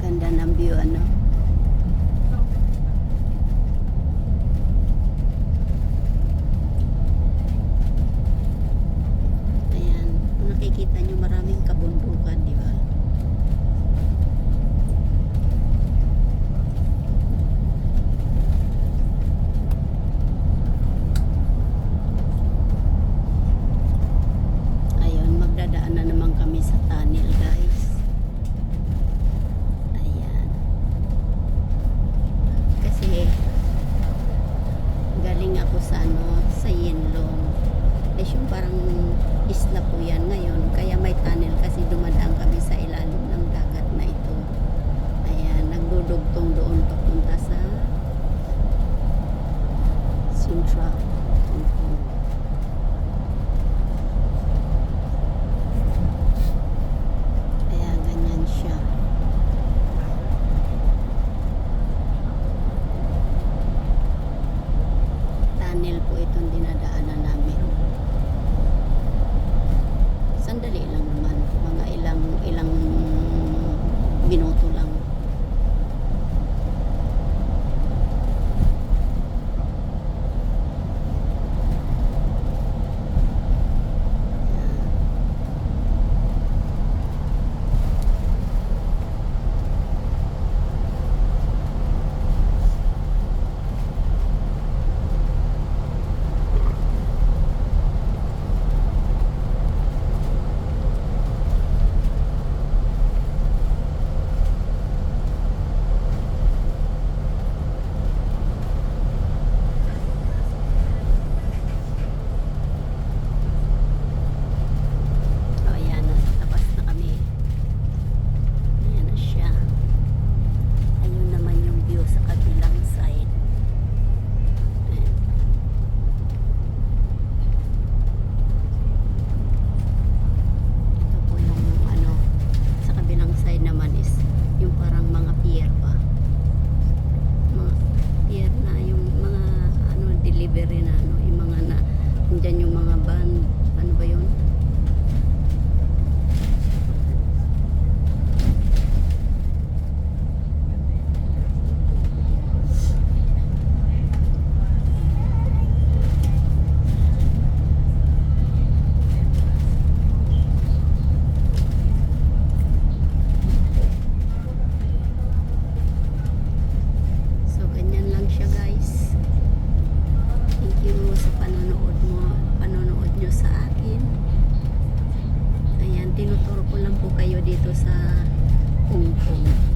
Ganda ng view, ano. Ayan, kung nakikita nyo, maraming kabundukan, di ba? Ayun, magdadaan na naman kami sa tunnel, guys. Ayan. Kasi galing ako sa sa Yenlong. Eh, yung parang isla po yan ngayon. Kaya may tunnel kasi dumadaan kami sa ilalim ng dagat na ito. Ayan, nagdudugtong doon papunta sa Central. Kaya ganyan siya. Tunnel po itong dinadaanan namin. Sandali lang naman, mga ilang minuto lang. O, ayan, nasa tapas na kami. Ayan na siya. Ayun naman yung view sa kabilang side. Ayan. Ito po yung sa kabilang side naman is yung parang mga pier pa. Mga pier na yung mga delivery na yung mga andyan yung mga van. Ano ba yun? So, ganyan lang siya, guys. Thank you sa panonood nyo sa akin. Ayan, tinuturo ko lang po kayo dito sa Hong Kong.